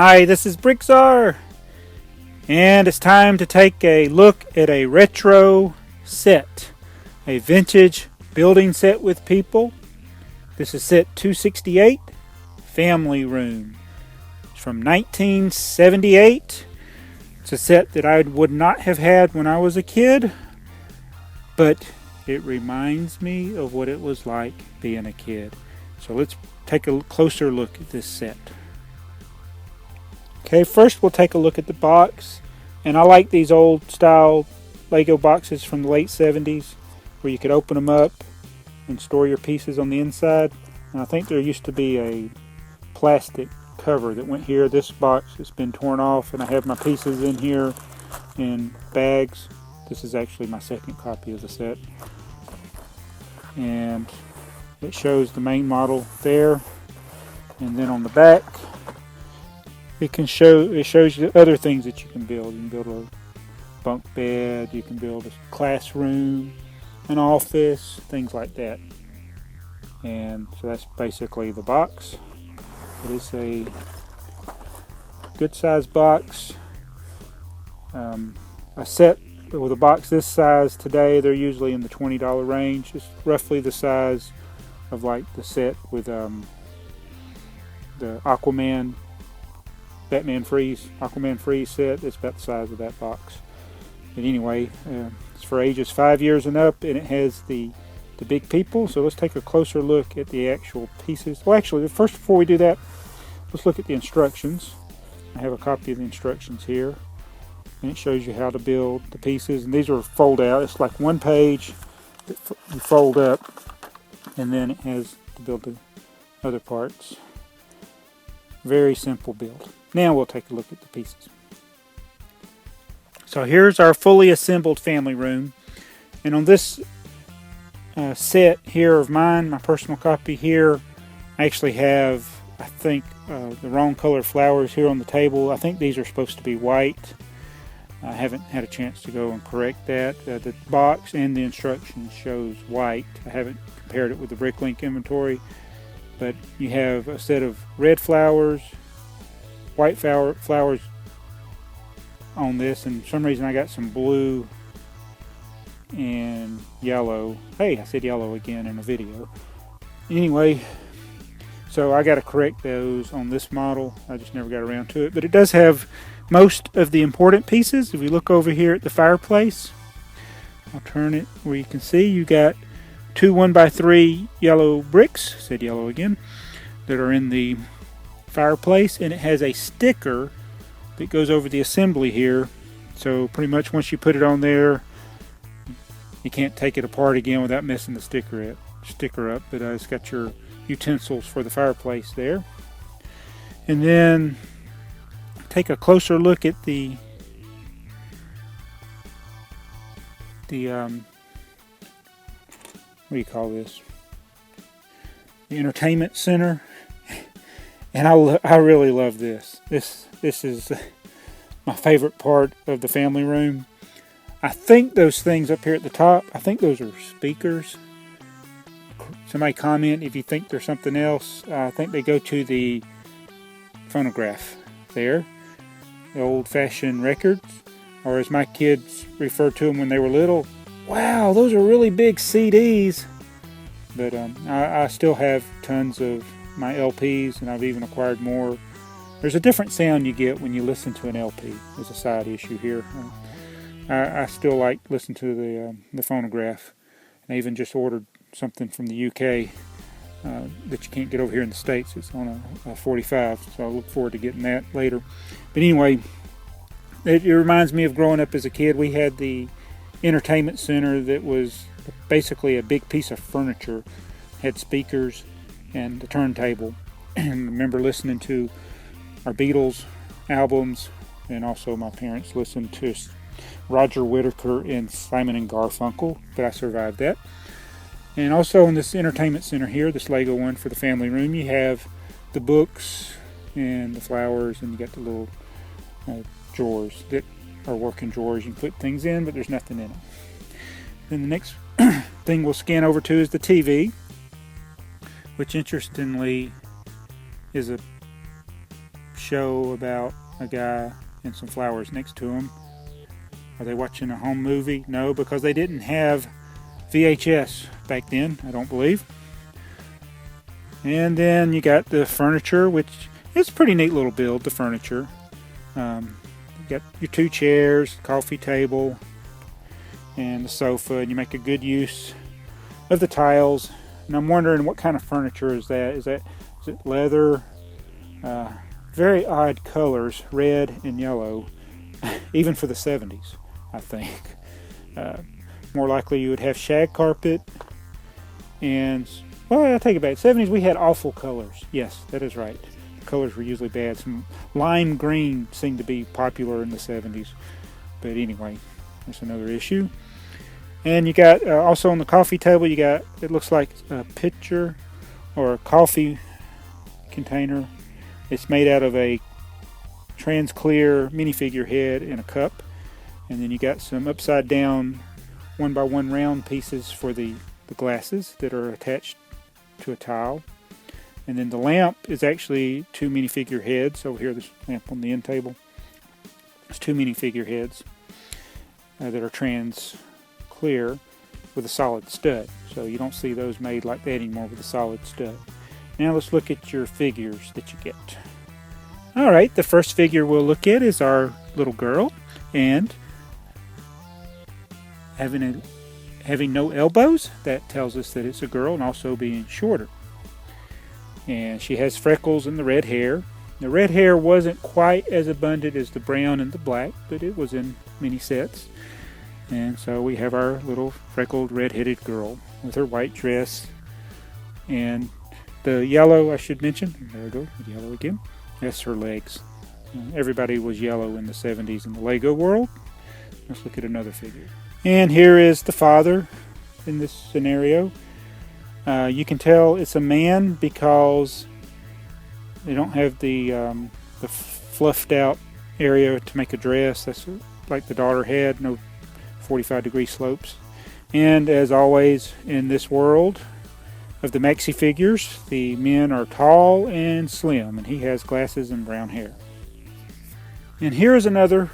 Hi, this is Bricktsar, and it's time to take a look at a retro set, a vintage building set with people. This is set 268, Family Room. It's from 1978. It's a set that I would not have had when I was a kid, but it reminds me of what it was like being a kid. So let's take a closer look at this set. Okay, first we'll take a look at the box, and I like these old style Lego boxes from the late 70s where you could open them up and store your pieces on the inside. And I think there used to be a plastic cover that went here. This box has been torn off, and I have my pieces in here in bags. This is actually my second copy of the set, and it shows the main model there, and then on the back it shows you other things that you can build. You can build a bunk bed, you can build a classroom, an office, things like that. And so that's basically the box. It is a good size box. A set with a box this size today, they're usually in the $20 range. It's roughly the size of like the set with the Aquaman Freeze set. It's about the size of that box. But anyway, it's for ages 5 years and up, and it has the big people. So let's take a closer look at the actual pieces. Well, actually, first, before we do that, let's look at the instructions. I have a copy of the instructions here, and it shows you how to build the pieces. And these are fold out. It's like one page that you fold up, and then it has to build the other parts. Very simple build. Now we'll take a look at the pieces. So here's our fully assembled family room, and on this set here of mine, my personal copy here, I actually have, I think, the wrong color flowers here on the table. I think these are supposed to be white. I haven't had a chance to go and correct that. The box and the instructions shows white. I haven't compared it with the Bricklink inventory, but you have a set of red flowers, white flowers on this, and for some reason I got some blue and yellow. Hey, I said yellow again in a video. Anyway, so I got to correct those on this model. I just never got around to it, but it does have most of the important pieces. If we look over here at the fireplace, I'll turn it where you can see you got two 1x3 yellow bricks, said yellow again, that are in the fireplace, and it has a sticker that goes over the assembly here. So pretty much once you put it on there, you can't take it apart again without messing the sticker up. But it's got your utensils for the fireplace there. And then take a closer look at the what do you call this? The entertainment center. And I really love this. This is my favorite part of the family room. I think those things up here at the top, I think those are speakers. Somebody comment if you think there's something else. I think they go to the phonograph there. The old-fashioned records, or as my kids referred to them when they were little, wow, those are really big CDs. But I still have tons of my LPs, and I've even acquired more. There's a different sound you get when you listen to an LP. There's a side issue here. I still like listening to the phonograph, and I even just ordered something from the UK that you can't get over here in the States. It's on a 45, so I look forward to getting that later. But anyway, it reminds me of growing up as a kid. We had the entertainment center that was basically a big piece of furniture, had speakers and the turntable, and I remember listening to our Beatles albums, and also my parents listened to Roger Whittaker and Simon and Garfunkel, but I survived that. And also in this entertainment center here, this Lego one for the family room, you have the books and the flowers, and you got the little drawers that are working drawers. You can put things in, but there's nothing in it. Then the next thing we'll scan over to is the TV, which interestingly is a show about a guy and some flowers next to him. Are they watching a home movie? No, because they didn't have VHS back then, I don't believe. And then you got the furniture, which is a pretty neat little build, the furniture. You got your 2 chairs, coffee table, and the sofa, and you make a good use of the tiles. And I'm wondering what kind of furniture is that? Is it leather? Very odd colors, red and yellow, even for the 70s, I think. More likely you would have shag carpet, and, well, I take it back. 70s we had awful colors. Yes, that is right. The colors were usually bad. Some lime green seemed to be popular in the 70s. But anyway, that's another issue. And you got, also on the coffee table, you got, it looks like a pitcher or a coffee container. It's made out of a trans-clear minifigure head and a cup. And then you got some upside down 1x1 round pieces for the glasses that are attached to a tile. And then the lamp is actually 2 minifigure heads. Over here, this lamp on the end table. It's 2 minifigure heads that are trans-clear with a solid stud. So you don't see those made like that anymore with a solid stud. Now let's look at your figures that you get. Alright, the first figure we'll look at is our little girl, and having no elbows, that tells us that it's a girl, and also being shorter. And she has freckles and the red hair. The red hair wasn't quite as abundant as the brown and the black, but it was in many sets. And so we have our little freckled red-headed girl with her white dress. And the yellow, I should mention, there we go, the yellow again, that's her legs. Everybody was yellow in the 70s in the Lego world. Let's look at another figure. And here is the father in this scenario. You can tell it's a man because they don't have the fluffed out area to make a dress. That's like the daughter had, no 45-degree slopes. And as always in this world of the maxi-figures, the men are tall and slim, and he has glasses and brown hair. And here's another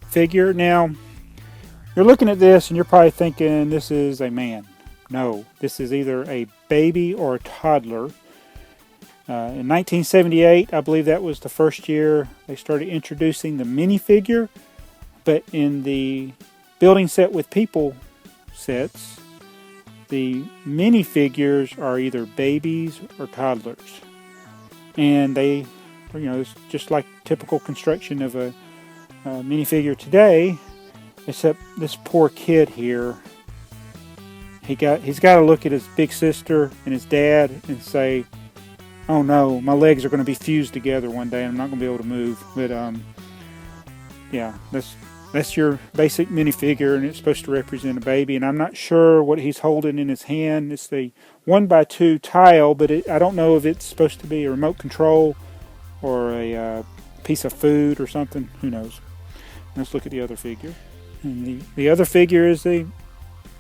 figure. Now, you're looking at this and you're probably thinking this is a man. No, this is either a baby or a toddler. In 1978, I believe that was the first year they started introducing the minifigure, but in the building set with people sets, the minifigures are either babies or toddlers. And they, it's just like typical construction of a minifigure today, except this poor kid here, he's got to look at his big sister and his dad and say, oh no, my legs are going to be fused together one day and I'm not going to be able to move. But yeah, that's your basic minifigure, and it's supposed to represent a baby. And I'm not sure what he's holding in his hand. It's the 1x2 tile, but I don't know if it's supposed to be a remote control or a piece of food or something. Who knows? Let's look at the other figure. And the other figure is the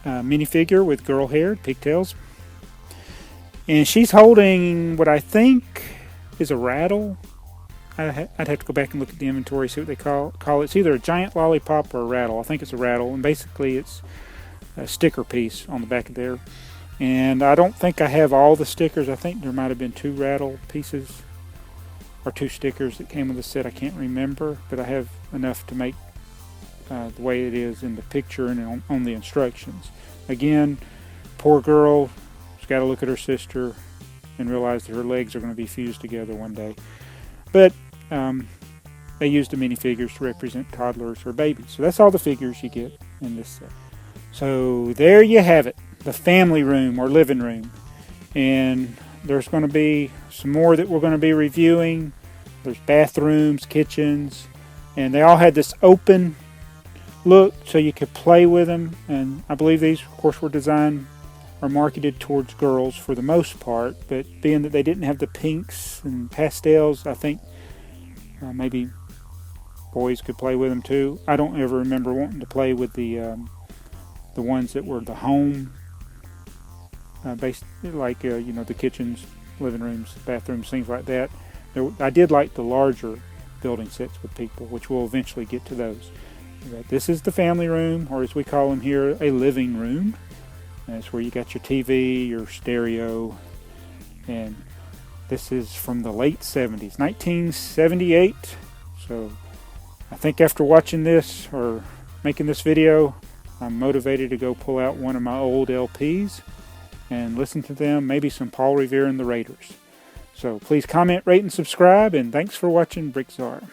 minifigure with girl hair, pigtails. And she's holding what I think is a rattle. I'd have to go back and look at the inventory, see what they call it. It's either a giant lollipop or a rattle. I think it's a rattle. And basically it's a sticker piece on the back of there. And I don't think I have all the stickers. I think there might have been 2 rattle pieces or 2 stickers that came with the set. I can't remember, but I have enough to make the way it is in the picture and on the instructions. Again, poor girl, she's got to look at her sister and realize that her legs are going to be fused together one day. But they used the minifigures to represent toddlers or babies. So that's all the figures you get in this set. So there you have it, the family room or living room. And there's going to be some more that we're going to be reviewing. There's bathrooms, kitchens, and they all had this open look so you could play with them. And I believe these, of course, were designed or marketed towards girls for the most part, but being that they didn't have the pinks and pastels, I think maybe boys could play with them too. I don't ever remember wanting to play with the ones that were the home based, like the kitchens, living rooms, bathrooms, things like that. I did like the larger building sets with people, which we'll eventually get to those. But this is the family room, or as we call them here, a living room. That's where you got your TV, your stereo, and this is from the late 70s, 1978. So I think after watching this or making this video, I'm motivated to go pull out one of my old LPs and listen to them, maybe some Paul Revere and the Raiders. So please comment, rate, and subscribe, and thanks for watching Bricktsar.